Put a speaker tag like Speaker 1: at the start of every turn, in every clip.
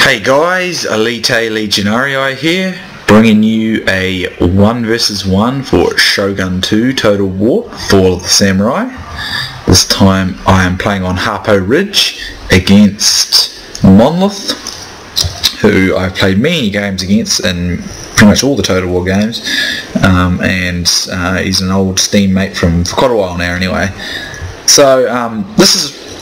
Speaker 1: Hey guys, Elite Legionarii here, bringing you a 1 vs 1 for Shogun 2 Total War, Fall of the Samurai. This time I am playing on Harpo Ridge against Monolith, who I've played many games against in pretty much all the Total War games, and he's an old Steam mate for quite a while now anyway. So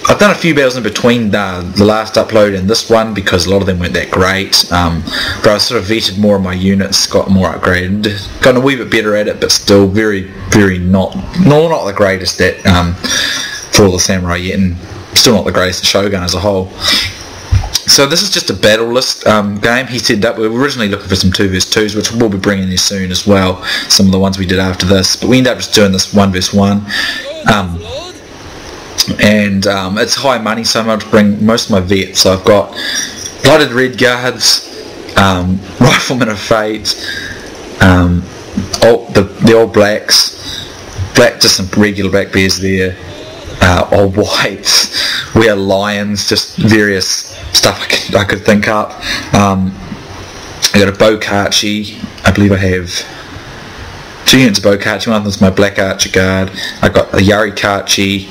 Speaker 1: I've done a few battles in between the last upload and this one because a lot of them weren't that great, but I sort of vetted more of my units, got more upgraded, gotten a wee bit better at it, but still very not the greatest at Fall of the Samurai yet, and still not the greatest at Shogun as a whole. So this is just a battle list game he set up. We were originally looking for some 2 vs 2s, which we'll be bringing you soon as well, some of the ones we did after this, but we ended up just doing this 1 vs 1. And it's high money, so I'm going to bring most of my vets. So I've got Blooded Red Guards, Riflemen of Fate, the Old Blacks, just some regular black bears there, Old Whites, we are Lions, just various stuff I could think up. I got a Bokachi, I believe I have 2 units of Bokachi, one of them is my Black Archer Guard. I got a Yarikachi,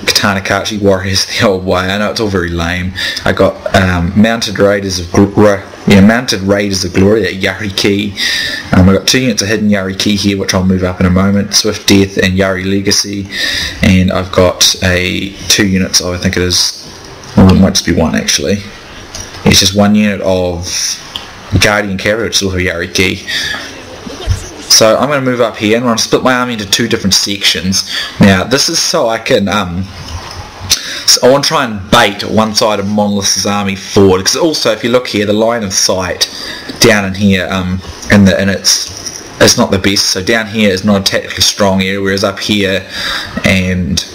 Speaker 1: Katana Kachi Warriors the old way. I know it's all very lame. I got Mounted Raiders of Glory, Yariki. I got 2 units of Hidden Yariki here, which I'll move up in a moment. Swift Death and Yari Legacy, and I've got 2 units of, I think it is, well, it might just be 1 actually. It's just 1 unit of Guardian Cavalry, which is also Yariki. So I'm going to move up here and I'm going to split my army into 2 different sections. Now this is so I can, so I want to try and bait one side of Monolith's army forward, because also if you look here, the line of sight down in here, and it's not the best. So down here is not a tactically strong area, whereas up here and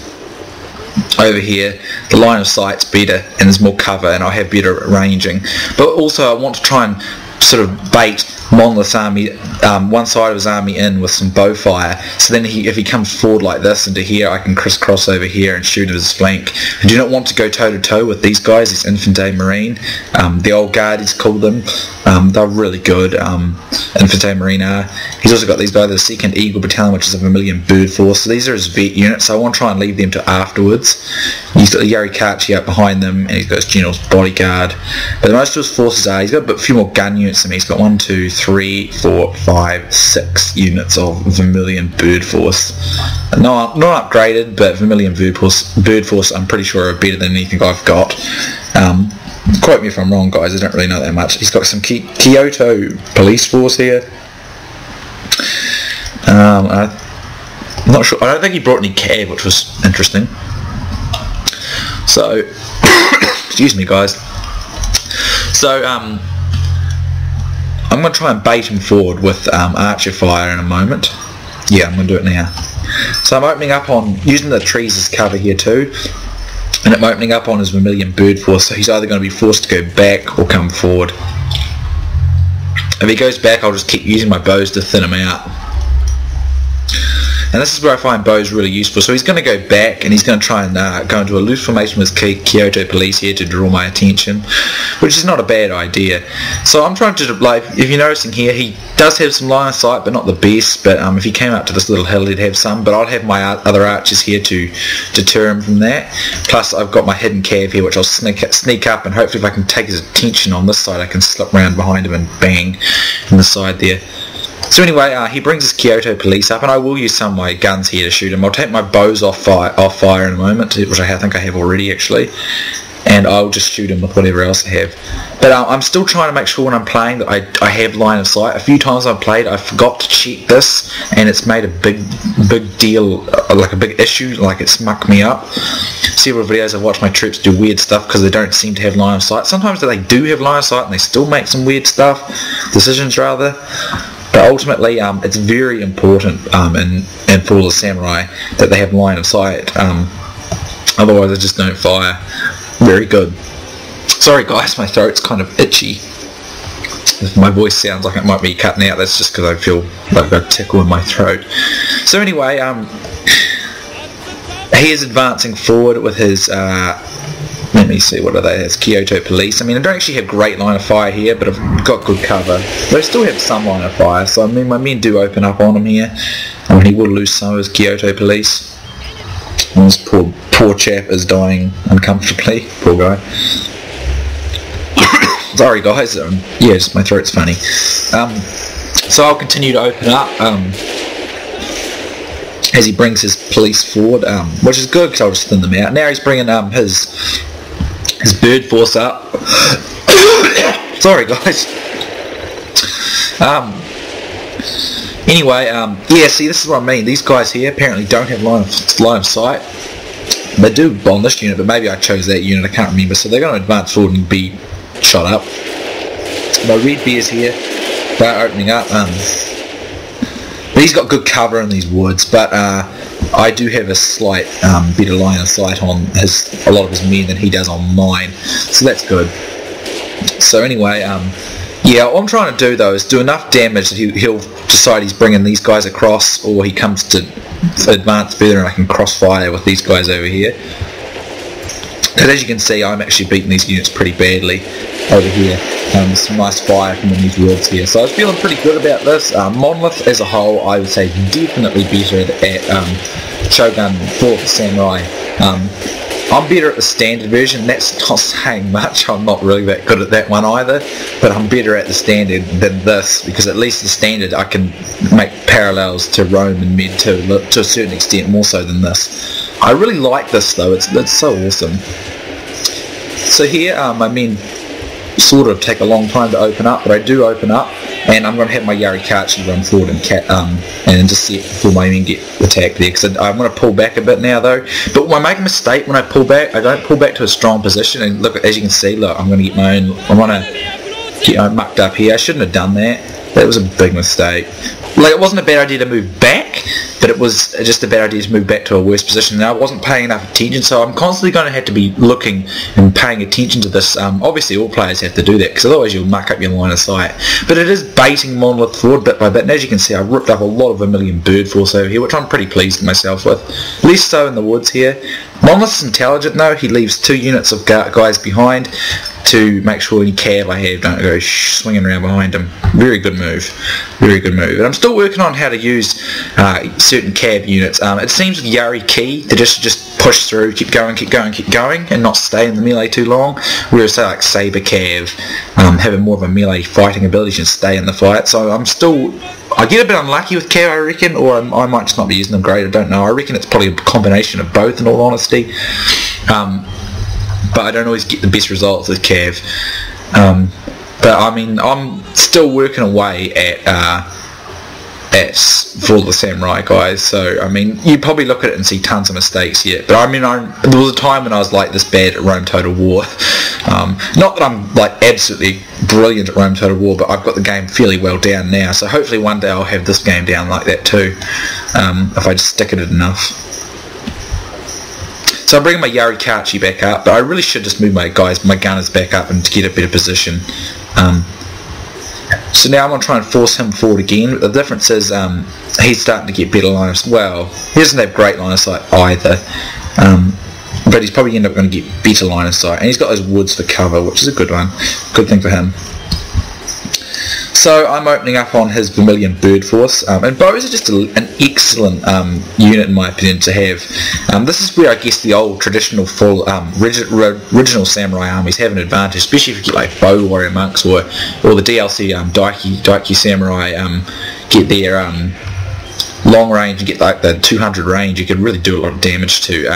Speaker 1: over here the line of sight's better and there's more cover and I'll have better ranging. But also I want to try and sort of bait Monolith's army, one side of his army in with some bow fire, so then if he comes forward like this into here, I can crisscross over here and shoot at his flank. I do not want to go toe to toe with these guys, these Infante Marine, the old guard he's called them. They're really good, Infante Marine are. He's also got these guys, the 2nd Eagle Battalion, which is a Vermilion Bird Force, so these are his vet units, so I want to try and leave them to afterwards. He's got the Yarikachi up behind them, and he's got his General's Bodyguard, but most of his forces are, he's got a few more gun units than me. He's got 1, 2, 3, 4, 5, 6 units of Vermilion Bird Force. Not upgraded, but Vermilion Bird Force I'm pretty sure are better than anything I've got. Quote me if I'm wrong, guys, I don't really know that much. He's got some Kyoto Police Force here. I'm not sure, I don't think he brought any cav, which was interesting. So, excuse me guys. So, I'm going to try and bait him forward with archer fire in a moment. Yeah, I'm going to do it now. So I'm opening up on, using the trees as cover here too, and I'm opening up on his Vermilion Bird Force, so he's either going to be forced to go back or come forward. If he goes back, I'll just keep using my bows to thin him out. And this is where I find bows really useful. So he's going to go back and he's going to try and go into a loose formation with Kyoto Police here to draw my attention, which is not a bad idea. So I'm trying to, like, if you're noticing here, he does have some line of sight, but not the best. But if he came up to this little hill, he'd have some. But I'd have my other archers here to deter him from that. Plus I've got my hidden cav here, which I'll sneak up, and hopefully if I can take his attention on this side, I can slip around behind him and bang in the side there. So anyway, he brings his Kyoto Police up, and I will use some of my guns here to shoot him. I'll take my bows off fire in a moment, which I think I have already actually, and I'll just shoot him with whatever else I have. But I'm still trying to make sure when I'm playing that I have line of sight. A few times I've played, I forgot to check this, and it's made a big deal, like a big issue, like it's mucked me up. Several videos I've watched my troops do weird stuff because they don't seem to have line of sight. Sometimes they do have line of sight and they still make some weird decisions rather. But ultimately, it's very important in Fall of the Samurai that they have line of sight. Otherwise, they just don't fire very good. Sorry, guys, my throat's kind of itchy. If my voice sounds like it might be cutting out, that's just because I feel like I've got a tickle in my throat. So anyway, he is advancing forward with his let me see, what are they? It's Kyoto Police. I mean, I don't actually have great line of fire here, but I've got good cover. But I still have some line of fire, so I mean, my men do open up on him here. I mean, he will lose some of his Kyoto Police. And this poor chap is dying uncomfortably. Poor guy. Sorry guys, yeah, just my throat's funny. So I'll continue to open up as he brings his police forward, which is good because I'll just thin them out. Now he's bringing his bird force up. Sorry guys. Anyway, yeah, see, this is what I mean. These guys here apparently don't have line of sight. They do on this unit, but maybe I chose that unit, I can't remember. So they're going to advance forward and be shot up. My red bears here, they're opening up. But he's got good cover in these woods, but I do have a slight better line of sight on a lot of his men than he does on mine, so that's good. So anyway, yeah, what I'm trying to do though is do enough damage that he'll decide he's bringing these guys across, or he comes to advance further and I can crossfire with these guys over here. Because as you can see, I'm actually beating these units pretty badly over here. Some nice fire from these woods here. So I was feeling pretty good about this. Monolith as a whole, I would say definitely better at Shogun 4 Samurai. I'm better at the standard version. That's not saying much. I'm not really that good at that one either. But I'm better at the standard than this, because at least the standard I can make parallels to Rome and Med to a certain extent, more so than this. I really like this though. It's so awesome. So here, my men sort of take a long time to open up, but I do open up, and I'm going to have my Yarikachi run forward and just set before my men get attacked there, because I'm going to pull back a bit now though. But when I make a mistake when I pull back, I don't pull back to a strong position, and look, as you can see, look, I'm going to get my own, I want to get mucked up here. I shouldn't have done that. That was a big mistake. Like, it wasn't a bad idea to move back, but it was just a bad idea to move back to a worse position. Now I wasn't paying enough attention, so I'm constantly going to have to be looking and paying attention to this. Obviously all players have to do that, because otherwise you'll muck up your line of sight. But it is baiting Monolith forward bit by bit, and as you can see, I've ripped up a lot of Vermilion bird force over here, which I'm pretty pleased with myself with. Less so in the woods here. Monolith's intelligent though. He leaves 2 units of guys behind to make sure any cav I have don't go swinging around behind him. Very good move. Very good move. And I'm still working on how to use certain cav units. It seems with Yari Key to just push through, keep going, and not stay in the melee too long. Whereas say like Saber Cav, having more of a melee fighting ability, and stay in the fight. So I get a bit unlucky with Cav, I reckon, or I might just not be using them great, I don't know. I reckon it's probably a combination of both, in all honesty. But I don't always get the best results with Cav. But I mean, I'm still working away at For the Samurai, guys. So I mean, you probably look at it and see tons of mistakes here. But I mean, there was a time when I was like this bad at Rome Total War. Not that I'm like absolutely brilliant at Rome Total War, but I've got the game fairly well down now. So hopefully one day I'll have this game down like that too, if I just stick at it enough. So I'm bringing my Yarikachi back up, but I really should just move my gunners back up and to get a better position. So now I'm going to try and force him forward again. The difference is he's starting to get better line of sight. Well, he doesn't have great line of sight either, but he's probably end up going to get better line of sight. And he's got those woods for cover, which is a good one. Good thing for him. So I'm opening up on his Vermilion bird force, and bows are just an excellent unit in my opinion to have. This is where I guess the old traditional full original samurai armies have an advantage, especially if you get like bow warrior monks or the DLC Daiki samurai get their long range and get like the 200 range. You could really do a lot of damage to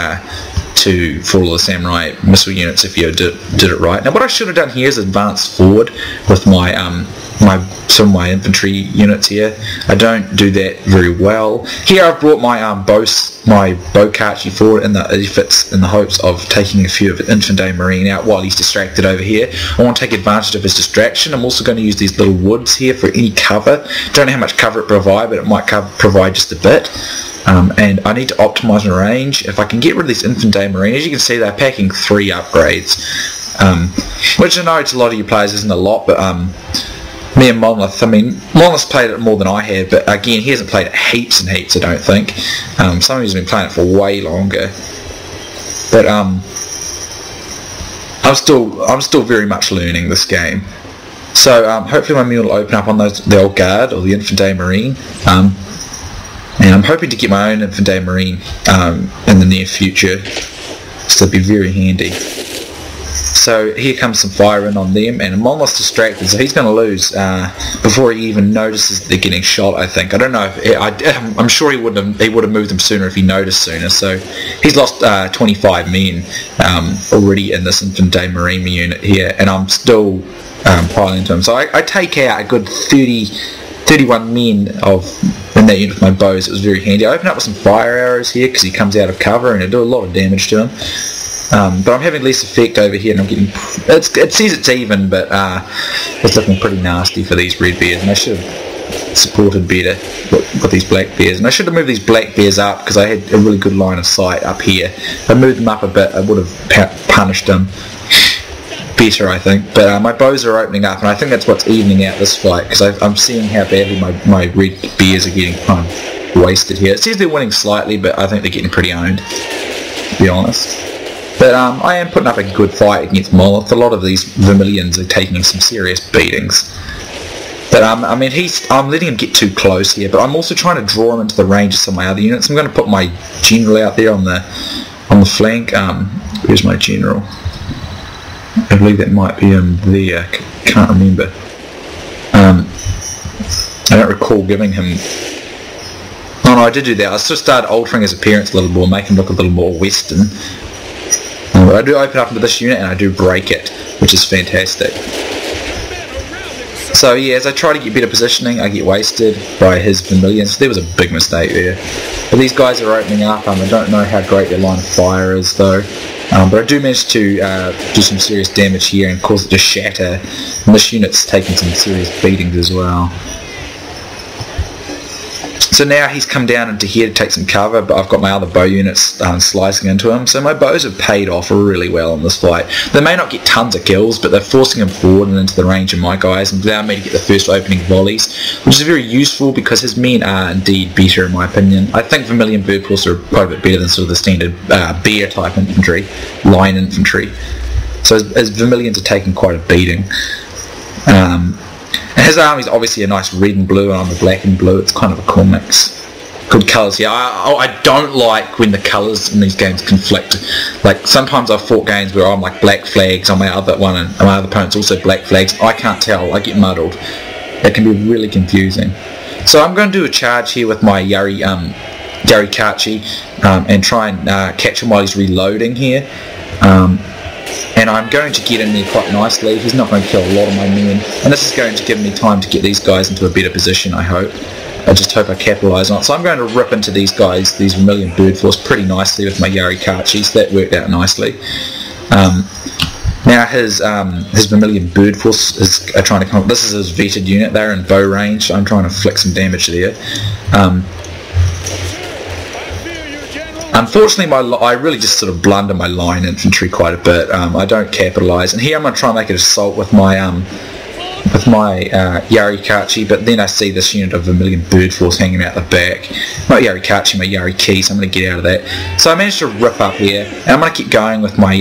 Speaker 1: For all the samurai missile units if you did it right. Now what I should have done here is advance forward with my some of my infantry units here. I don't do that very well. Here I've brought my Bokachi forward in the hopes of taking a few of Infantry Marine out while he's distracted over here. I want to take advantage of his distraction. I'm also going to use these little woods here for any cover. Don't know how much cover it provides, but it might provide just a bit. And I need to optimise my range. If I can get rid of these Infantry Marine, as you can see, they're packing 3 upgrades, which I know to a lot of you players isn't a lot, but me and Monolith, I mean, Monolith's played it more than I have, but again, he hasn't played it heaps and heaps, I don't think. Some of you's been playing it for way longer. But I'm still very much learning this game. So hopefully my mule will open up on the old guard or the infantry marine, and I'm hoping to get my own infantry marine in the near future, so it'll be very handy. So here comes some firing on them, and I'm almost distracted, so he's going to lose before he even notices that they're getting shot. I think. I don't know. I'm sure he would have moved them sooner if he noticed sooner. So he's lost 25 men already in this infantry marine unit here, and I'm still piling into him. So I take out a good 31 men in that unit with my bows. It was very handy. I open up with some fire arrows here because he comes out of cover, and it do a lot of damage to him. But I'm having less effect over here, and I'm getting. It says it's even, but it's looking pretty nasty for these red bears, and I should have supported better with these black bears. And I should have moved these black bears up because I had a really good line of sight up here. If I moved them up a bit, I would have punished them better, I think. But my bows are opening up, and I think that's what's evening out this fight, because I'm seeing how badly my red bears are getting kind of wasted here. It says they're winning slightly, but I think they're getting pretty owned, to be honest. But I am putting up a good fight against Molith. A lot of these Vermilions are taking some serious beatings. But I mean, I'm letting him get too close here, but I'm also trying to draw him into the range of some of my other units. I'm going to put my general out there on the flank. Where's my general? I believe that might be in there. Can't remember. I don't recall giving him. Oh no, I did do that. I just started altering his appearance a little more, make him look a little more Western. I do open up into this unit, and I do break it, which is fantastic. So yeah, as I try to get better positioning, I get wasted by his Vermilions. There was a big mistake there. But these guys are opening up. I don't know how great their line of fire is though. But I do manage to do some serious damage here and cause it to shatter. And this unit's taking some serious beatings as well. So now he's come down into here to take some cover, but I've got my other bow units slicing into him. So my bows have paid off really well in this fight. They may not get tons of kills, but they're forcing him forward and into the range of my guys, and allowing me to get the first opening volleys, which is very useful because his men are indeed better in my opinion. I think Vermilion Bird Force are quite a bit better than sort of the standard bear type infantry, line infantry. So his Vermilions are taking quite a beating. And his army's obviously a nice red and blue, and I'm a black and blue. It's kind of a cool mix. Good colours here. I don't like when the colours in these games conflict. Like sometimes I've fought games where I'm like black flags on my other one, and my other opponent's also black flags. I can't tell. I get muddled. It can be really confusing. So I'm going to do a charge here with my Yari Kachi, and try and catch him while he's reloading here. And I'm going to get in there quite nicely. He's not going to kill a lot of my men, and this is going to give me time to get these guys into a better position, I hope. I just hope I capitalise on it. So I'm going to rip into these guys, these Vermilion Bird Force, pretty nicely with my Yari Kachis. That worked out nicely. Now his Vermilion Bird Force is trying to come. This is his vetted unit. They're in bow range. I'm trying to flick some damage there. Unfortunately, I really just sort of blunder my line infantry quite a bit. I don't capitalise, and here I'm going to try and make an assault with my Yari Kachi, but then I see this unit of Vermilion Bird Force hanging out the back. Not Yari Kachi, my Yari Key, so I'm going to get out of that. So I managed to rip up here, and I'm going to keep going with my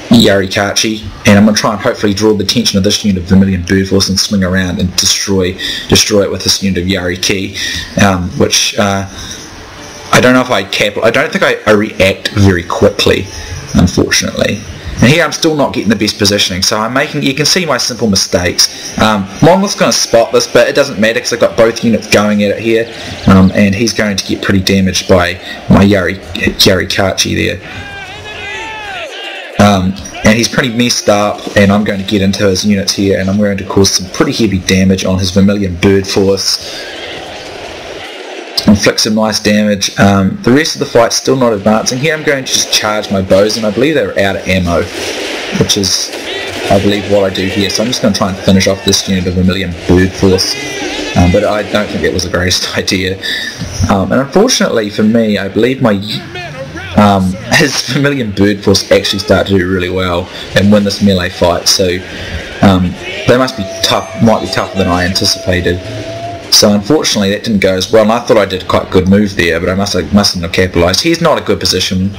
Speaker 1: Yari Kachi, and I'm going to try and hopefully draw the attention of this unit of Vermilion Bird Force and swing around and destroy it with this unit of Yari Key, which I don't know if I don't think I react very quickly, unfortunately. And here I'm still not getting the best positioning, so you can see my simple mistakes. Monolith's going to spot this, but it doesn't matter because I've got both units going at it here, and he's going to get pretty damaged by my Yari Kachi there. And he's pretty messed up, and I'm going to get into his units here, and I'm going to cause some pretty heavy damage on his Vermilion Bird Force. Inflict some nice damage. The rest of the fight's still not advancing. Here I'm going to just charge my bows, and I believe they're out of ammo, which is, I believe, what I do here. So I'm just going to try and finish off this unit of Vermilion Bird Force, but I don't think it was the greatest idea. And unfortunately for me, I believe my his Vermilion Bird Force actually start to do really well and win this melee fight, so they might be tougher than I anticipated. So unfortunately that didn't go as well, and I thought I did quite a good move there, but I mustn't have capitalised. He's not a good position.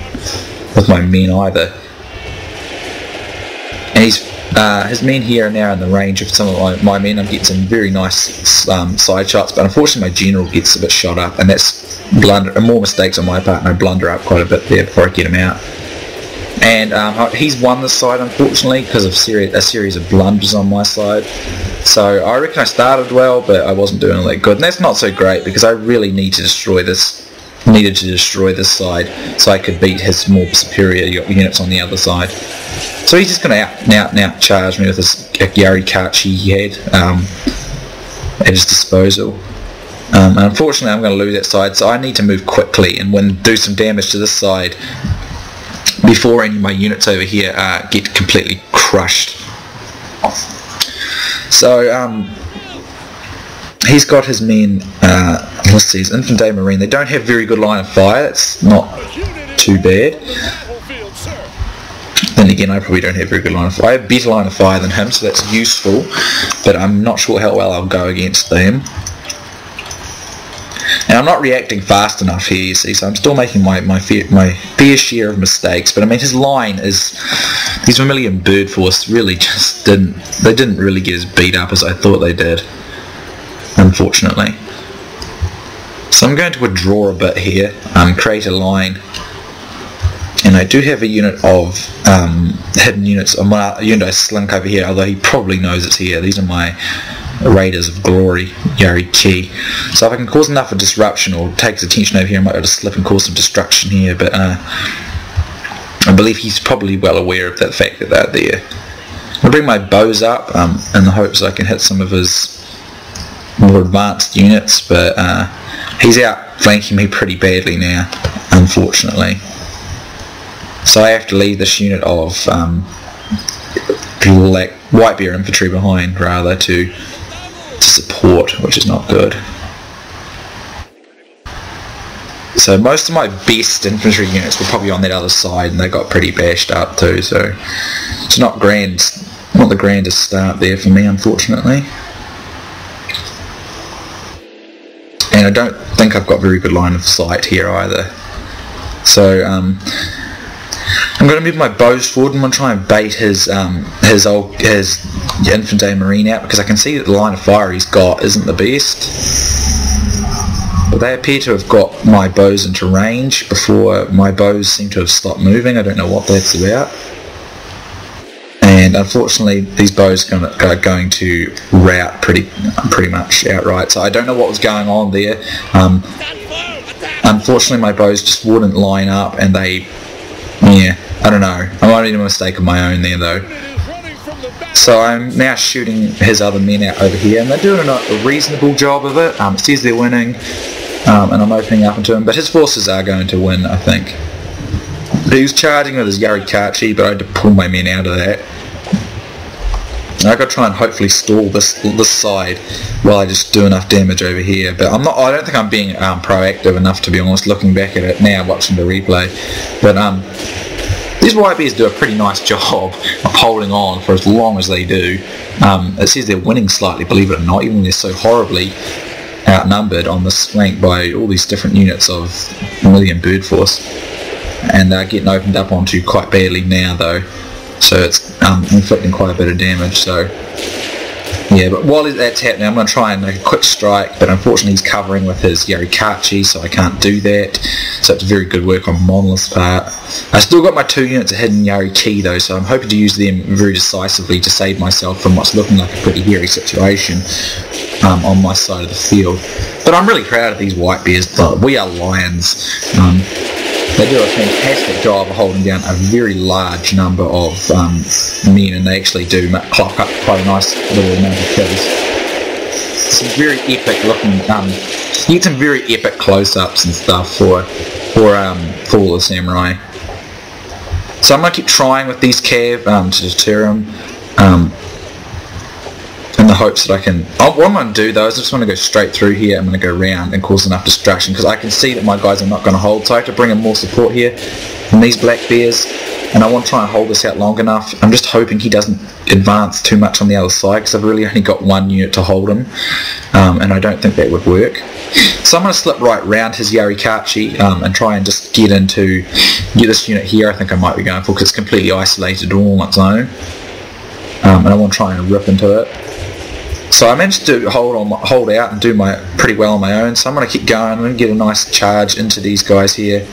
Speaker 1: with my men either. And his men here are now in the range of some of my men. I'm getting some very nice side shots, but unfortunately my general gets a bit shot up, and that's more mistakes on my part, and I blunder up quite a bit there before I get him out. And he's won this side, unfortunately, because of a series of blunders on my side. So I reckon I started well, but I wasn't doing all that good, and that's not so great because I really needed to destroy this side so I could beat his more superior units on the other side. So he's just going to out charge me with this Yarikachi he had at his disposal. And unfortunately I'm going to lose that side, so I need to move quickly and do some damage to this side before any of my units over here get completely crushed. So he's got his men, let's see, his infantry marine. They don't have very good line of fire. That's not too bad. Then again, I probably don't have very good line of fire. I have better line of fire than him, so that's useful, but I'm not sure how well I'll go against them. And I'm not reacting fast enough here, you see, so I'm still making my fair share of mistakes. But I mean, his line is, these Vermilion Bird Force really just didn't really get as beat up as I thought they did, unfortunately. So I'm going to withdraw a bit here, create a line. And I do have a unit of hidden units, a unit I slink over here, although he probably knows it's here. These are my Raiders of Glory, Yariki. So if I can cause enough of disruption or take his attention over here, I might be able to slip and cause some destruction here, but I believe he's probably well aware of the fact that they're there. I'll bring my bows up in the hopes I can hit some of his more advanced units, but he's outflanking me pretty badly now, unfortunately. So I have to leave this unit of White Bear infantry behind, rather, to support, which is not good. So most of my best infantry units were probably on that other side, and they got pretty bashed up too, so it's not the grandest start there for me, unfortunately. And I don't think I've got very good line of sight here either. So I'm going to move my bows forward, and I'm going to try and bait his infantry marine out, because I can see that the line of fire he's got isn't the best. But they appear to have got my bows into range before my bows seem to have stopped moving. I don't know what that's about. And unfortunately these bows are going to rout pretty much outright, so I don't know what was going on there. Unfortunately my bows just wouldn't line up, and I don't know. I might have made a mistake of my own there though. So I'm now shooting his other men out over here, and they're doing a reasonable job of it. It says they're winning, and I'm opening up into him, but his forces are going to win, I think. He was charging with his Yarikachi, but I had to pull my men out of that. And I've got to try and hopefully stall this side while I just do enough damage over here. But I don't think I'm being proactive enough, to be honest, looking back at it now, watching the replay. But these White Bears do a pretty nice job of holding on for as long as they do. It says they're winning slightly, believe it or not, even though they're so horribly outnumbered on this flank by all these different units of Vermilion Bird Force. And they're getting opened up onto quite badly now though, so it's inflicting quite a bit of damage. So yeah, but while that's happening I'm going to try and make a quick strike, but unfortunately he's covering with his Yarikachi, so I can't do that. So it's very good work on Monolith's part. I still got my 2 units of hidden Yariki though, so I'm hoping to use them very decisively to save myself from what's looking like a pretty hairy situation on my side of the field. But I'm really proud of these White Bears. We are lions. They do a fantastic job of holding down a very large number of men, and they actually do clock up quite a nice little amount of kills. Some very epic looking, you get some very epic close-ups and stuff for all the samurai. So I'm going to keep trying with these cav to deter them, in the hopes that I can... what I'm going to do though is I just want to go straight through here. I'm going to go around and cause enough distraction, because I can see that my guys are not going to hold, so I have to bring in more support here from these black bears. and I want to try and hold this out long enough. I'm just hoping he doesn't advance too much on the other side, because I've really only got one unit to hold him, and I don't think that would work. So I'm going to slip right round his Yarikachi and try and just get this unit here. I think I might be going for, because it's completely isolated all on its own, and I want to try and rip into it. So I managed to hold out and do pretty well on my own. So I'm going to keep going. I'm going to get a nice charge into these guys here,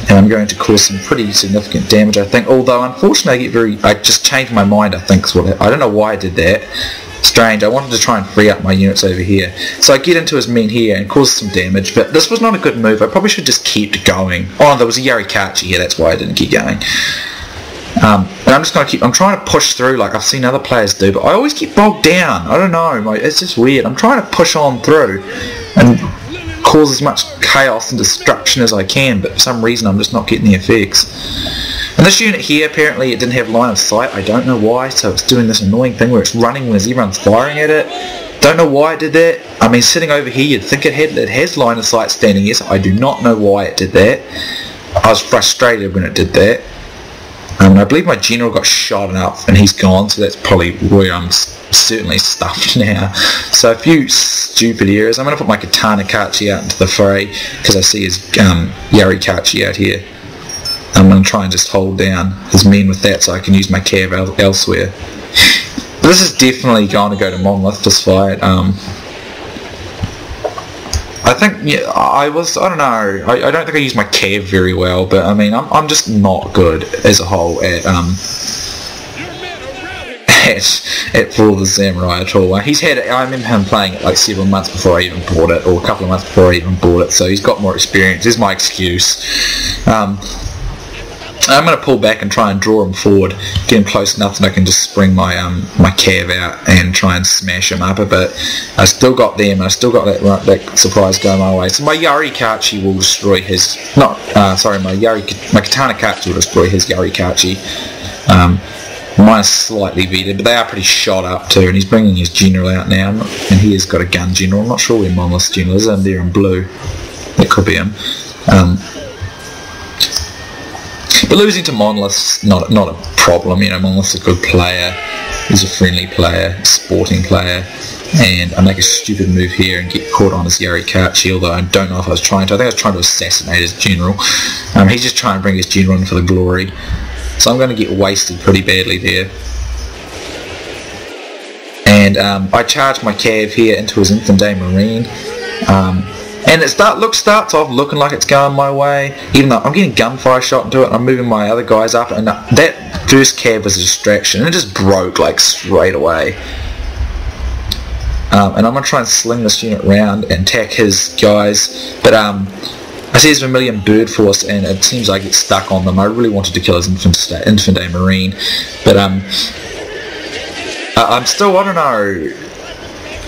Speaker 1: and I'm going to cause some pretty significant damage, I think. Although unfortunately I just changed my mind. I think I don't know why I did that. Strange. I wanted to try and free up my units over here. So I get into his men here and cause some damage, but this was not a good move. I probably should just keep going. Oh, there was a Yarikachi here. That's why I didn't keep going. And I'm just going to I'm trying to push through like I've seen other players do, but I always get bogged down. I don't know, it's just weird. I'm trying to push on through and cause as much chaos and destruction as I can, but for some reason I'm just not getting the effects. And this unit here, apparently it didn't have line of sight. I don't know why, so it's doing this annoying thing where it's running when everyone's firing at it. Don't know why it did that. I mean, sitting over here, you'd think it has line of sight standing here, so I do not know why it did that. I was frustrated when it did that. I believe my general got shot up and he's gone, so that's probably where I'm certainly stuffed now. So a few stupid areas. I'm going to put my Katanakachi out into the fray because I see his Yarikachi out here. I'm going to try and just hold down his men with that so I can use my cav elsewhere. But this is definitely going to go to Monolith, this fight. I think, yeah, I don't know, I don't think I used my cav very well, but I mean, I'm just not good as a whole at For the Samurai at all. I remember him playing it like several months before I even bought it, or a couple of months before I even bought it, so he's got more experience. Is my excuse. I'm going to pull back and try and draw him forward, get him close enough that I can just spring my my cav out and try and smash him up a bit. I still got them, I still got that surprise going my way. So my Yarikachi will destroy his, my Katanakachi will destroy his Yarikachi. Mine's slightly beaten, but they are pretty shot up too, and he's bringing his general out now, and he has got a gun general. I'm not sure where Monolith's general is, and they're in blue. That could be him. But losing to Monolith's not a problem, you know. Monolith's a good player, he's a friendly player, a sporting player, and I make a stupid move here and get caught on his Yarikachi, although I don't know if I was trying to. I think I was trying to assassinate his general. He's just trying to bring his general in for the glory. So I'm going to get wasted pretty badly there. And I charge my cav here into his Infantry Marine. And it starts off looking like it's going my way, even though I'm getting gunfire shot into it and I'm moving my other guys up, and that first cav was a distraction and it just broke like straight away. And I'm going to try and sling this unit round and attack his guys, but I see his Vermilion Bird Force and it seems I get stuck on them. I really wanted to kill his Infantry Marine, but I'm still, I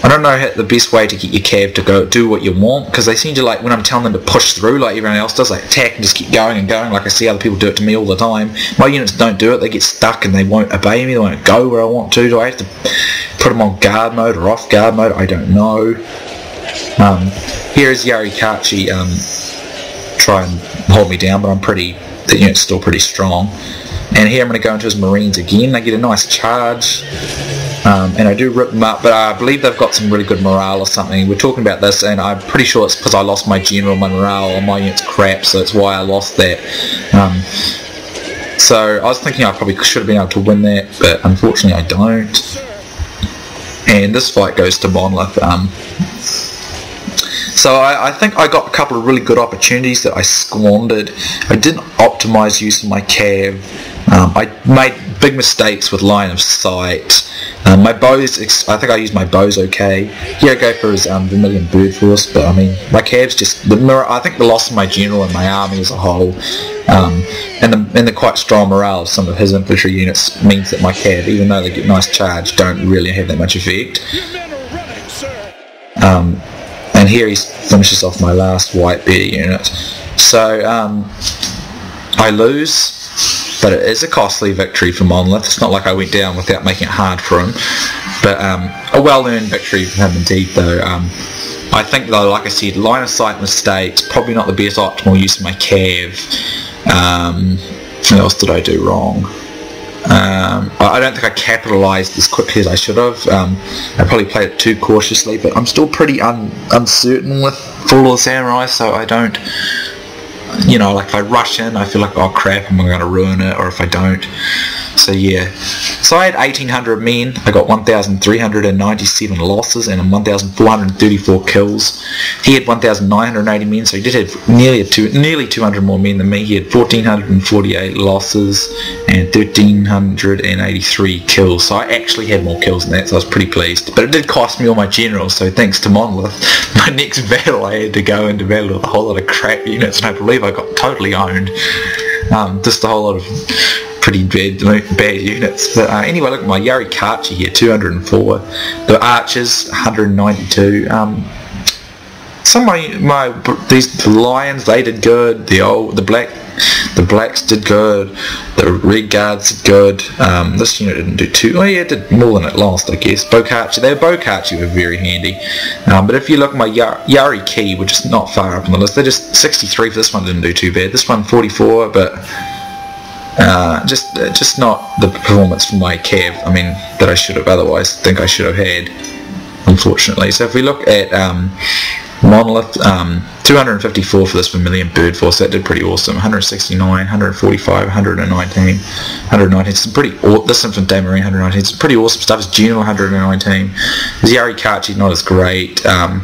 Speaker 1: don't know the best way to get your cav to go do what you want, because they seem to, like, when I'm telling them to push through like everyone else does, like attack and just keep going and going, like I see other people do it to me all the time. My units don't do it, they get stuck and they won't obey me, they won't go where I want to. Do I have to put them on guard mode or off guard mode? I don't know. Here is Yarikachi, try and hold me down, but the unit's still pretty strong. And here I'm going to go into his Marines again. They get a nice charge. And I do rip them up, but I believe they've got some really good morale or something. We're talking about this, and I'm pretty sure it's because I lost my general, my morale on my unit's crap, so that's why I lost that. So I was thinking I probably should have been able to win that, but unfortunately I don't. And this fight goes to Monolith. So I think I got a couple of really good opportunities that I squandered. I didn't optimize use of my cav. I made big mistakes with line of sight. My bows, I think I used my bows okay. Here I go for his Vermilion Bird Force, but I mean, my cav's just, I think the loss of my general and my army as a whole, and the quite strong morale of some of his infantry units means that my cav, even though they get nice charge, don't really have that much effect. And here he finishes off my last white bear unit. So I lose, but it is a costly victory for Monolith. It's not like I went down without making it hard for him, but a well-earned victory for him indeed, though. I think, though, like I said, line of sight mistakes, probably not the best optimal use of my cav. What else did I do wrong? I don't think I capitalised as quickly as I should have. I probably played it too cautiously, but I'm still pretty uncertain with Fall of the Samurai, so I don't, you know, like if I rush in, I feel like, oh crap, I'm going to ruin it, or if I don't. So yeah, so I had 1,800 men, I got 1,397 losses and 1,434 kills. He had 1,980 men, so he did have nearly 200 more men than me. He had 1,448 losses and 1,383 kills, so I actually had more kills than that, so I was pretty pleased. But it did cost me all my generals, so thanks to Monolith, my next battle I had to go into battle with a whole lot of crap units, and I believe I got totally owned. Just a whole lot of pretty bad units. But anyway, look at my Yarikachi here, 204. The archers, 192. Some of these lions, they did good. The blacks did good. The red guards did good. This unit didn't do too. Oh yeah, it did more than it lost, I guess. Bokachi were very handy. But if you look at my Yariki, which is not far up on the list, they're just 63 for this one. Didn't do too bad. This one 44, but just not the performance from my Cav. I mean, that I should have otherwise think I should have had, unfortunately. So if we look at Monolith, 254 for this Vermilion Bird Force, that did pretty awesome. 169, 145, 119, 119. Some pretty this one from Damarine, 119. Some pretty awesome stuff. His General, 119. His Yarikachi, not as great. Some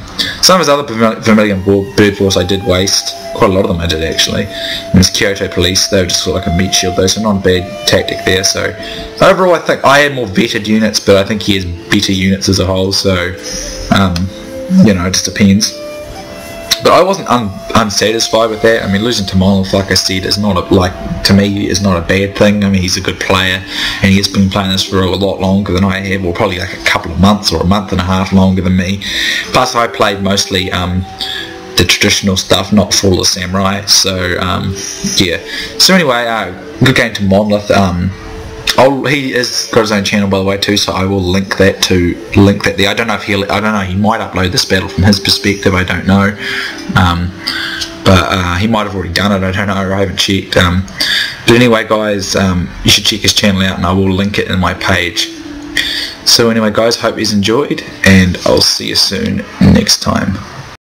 Speaker 1: of his other Vermilion Bird Force I did waste. Quite a lot of them I did actually. And his Kyoto Police, they were just sort of like a meat shield though, so not a bad tactic there. So overall I think I had more vetted units, but I think he has better units as a whole, so you know, it just depends. But I wasn't unsatisfied with that. I mean, losing to Monolith, like I said, is not to me is not a bad thing. I mean, he's a good player, and he has been playing this for a lot longer than I have, or probably like a couple of months or a month and a half longer than me. Plus, I played mostly the traditional stuff, not Fall of the Samurai. So yeah. So anyway, good game to Monolith. He has got his own channel, by the way, too, so I will link that there. I don't know, he might upload this battle from his perspective, I don't know. But he might have already done it, I don't know, I haven't checked. But anyway, guys, you should check his channel out, and I will link it in my page. So anyway, guys, hope you enjoyed, and I'll see you soon next time.